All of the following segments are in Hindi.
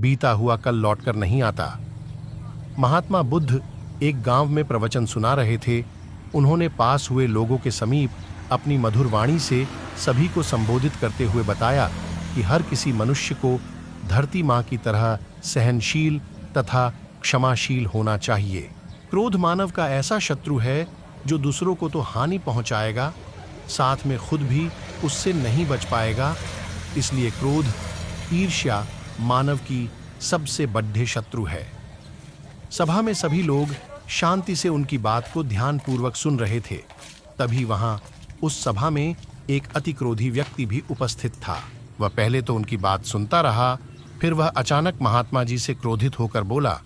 बीता हुआ कल लौटकर नहीं आता। महात्मा बुद्ध एक गांव में प्रवचन सुना रहे थे। उन्होंने पास हुए लोगों के समीप अपनी मधुर वाणी से सभी को संबोधित करते हुए बताया कि हर किसी मनुष्य को धरती माँ की तरह सहनशील तथा क्षमाशील होना चाहिए। क्रोध मानव का ऐसा शत्रु है जो दूसरों को तो हानि पहुंचाएगा, साथ में खुद भी उससे नहीं बच पाएगा। इसलिए क्रोध, ईर्ष्या मानव की सबसे बड़े शत्रु है। सभा में सभी लोग शांति से उनकी बात को ध्यानपूर्वक सुन रहे थे। तभी वहां उस सभा में एक अति क्रोधी व्यक्ति भी उपस्थित था। वह पहले तो उनकी बात सुनता रहा, फिर वह अचानक महात्मा जी से क्रोधित होकर बोला।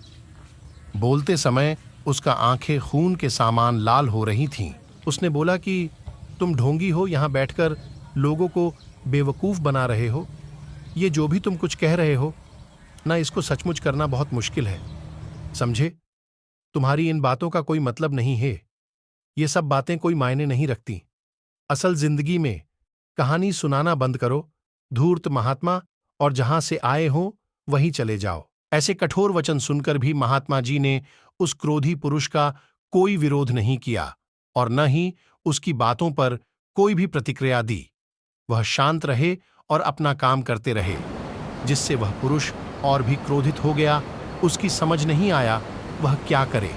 बोलते समय उसका आंखें खून के सामान लाल हो रही थीं। उसने बोला कि तुम ढोंगी हो, यहाँ बैठकर लोगों को बेवकूफ़ बना रहे हो। ये जो भी तुम कुछ कह रहे हो ना, इसको सचमुच करना बहुत मुश्किल है, समझे? तुम्हारी इन बातों का कोई मतलब नहीं है। ये सब बातें कोई मायने नहीं रखती। असल जिंदगी में कहानी सुनाना बंद करो, धूर्त महात्मा, और जहां से आए हो वहीं चले जाओ। ऐसे कठोर वचन सुनकर भी महात्मा जी ने उस क्रोधी पुरुष का कोई विरोध नहीं किया और न ही उसकी बातों पर कोई भी प्रतिक्रिया दी। वह शांत रहे और अपना काम करते रहे, जिससे वह पुरुष और भी क्रोधित हो गया। उसकी समझ नहीं आया वह क्या करे।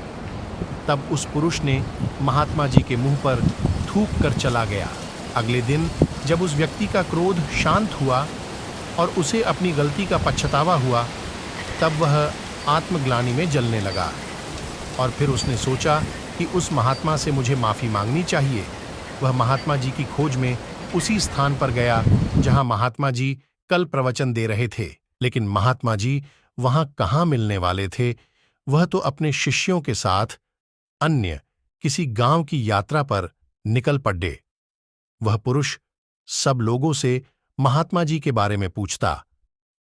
तब उस पुरुष ने महात्मा जी के मुंह पर थूक कर चला गया। अगले दिन जब उस व्यक्ति का क्रोध शांत हुआ और उसे अपनी गलती का पछतावा हुआ, तब वह आत्मग्लानि में जलने लगा और फिर उसने सोचा कि उस महात्मा से मुझे माफ़ी मांगनी चाहिए। वह महात्मा जी की खोज में उसी स्थान पर गया जहां महात्मा जी कल प्रवचन दे रहे थे। लेकिन महात्मा जी वहां कहाँ मिलने वाले थे? वह तो अपने शिष्यों के साथ अन्य किसी गांव की यात्रा पर निकल पड़े। वह पुरुष सब लोगों से महात्मा जी के बारे में पूछता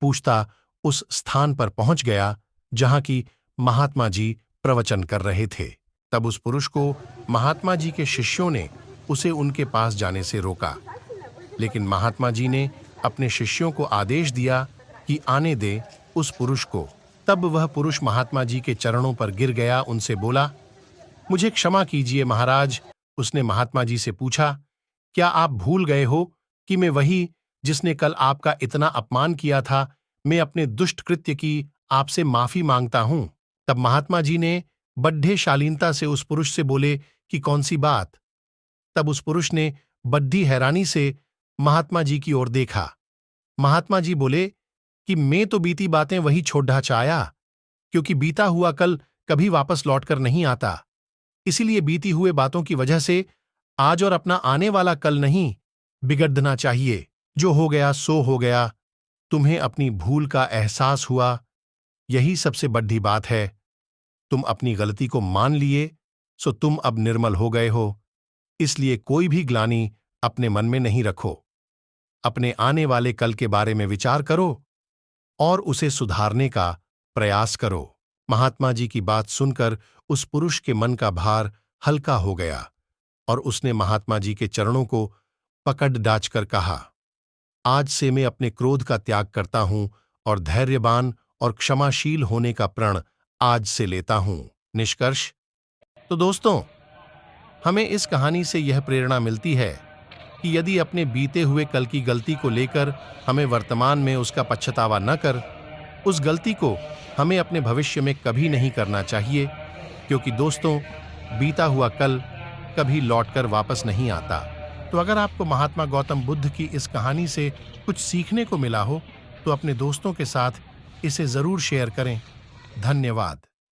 पूछता उस स्थान पर पहुंच गया जहां की महात्मा जी प्रवचन कर रहे थे। तब उस पुरुष को महात्मा जी के शिष्यों ने उसे उनके पास जाने से रोका, लेकिन महात्मा जी ने अपने शिष्यों को आदेश दिया कि आने दे उस पुरुष को। तब वह पुरुष महात्मा जी के चरणों पर गिर गया, उनसे बोला, मुझे क्षमा कीजिए महाराज। उसने महात्मा जी से पूछा, क्या आप भूल गए हो कि मैं वही जिसने कल आपका इतना अपमान किया था? मैं अपने दुष्ट कृत्य की आपसे माफी मांगता हूं। तब महात्मा जी ने बड्ढे शालीनता से उस पुरुष से बोले कि कौन सी बात? तब उस पुरुष ने बड्ढी हैरानी से महात्मा जी की ओर देखा। महात्मा जी बोले कि मैं तो बीती बातें वही छोड़ा चाया, क्योंकि बीता हुआ कल कभी वापस लौटकर नहीं आता। इसीलिए बीती हुए बातों की वजह से आज और अपना आने वाला कल नहीं बिगड़ना चाहिए। जो हो गया सो हो गया। तुम्हें अपनी भूल का एहसास हुआ, यही सबसे बड़ी बात है। तुम अपनी गलती को मान लिए, सो तुम अब निर्मल हो गए हो। इसलिए कोई भी ग्लानि अपने मन में नहीं रखो। अपने आने वाले कल के बारे में विचार करो और उसे सुधारने का प्रयास करो। महात्मा जी की बात सुनकर उस पुरुष के मन का भार हल्का हो गया और उसने महात्मा जी के चरणों को पकड़ डांचकर कहा, आज से मैं अपने क्रोध का त्याग करता हूं और धैर्यवान और क्षमाशील होने का प्रण आज से लेता हूं। निष्कर्ष। तो दोस्तों, हमें इस कहानी से यह प्रेरणा मिलती है कि यदि अपने बीते हुए कल की गलती को लेकर हमें वर्तमान में उसका पछतावा न कर, उस गलती को हमें अपने भविष्य में कभी नहीं करना चाहिए, क्योंकि दोस्तों, बीता हुआ कल कभी लौटकर वापस नहीं आता। तो अगर आपको महात्मा गौतम बुद्ध की इस कहानी से कुछ सीखने को मिला हो तो अपने दोस्तों के साथ इसे जरूर शेयर करें। धन्यवाद।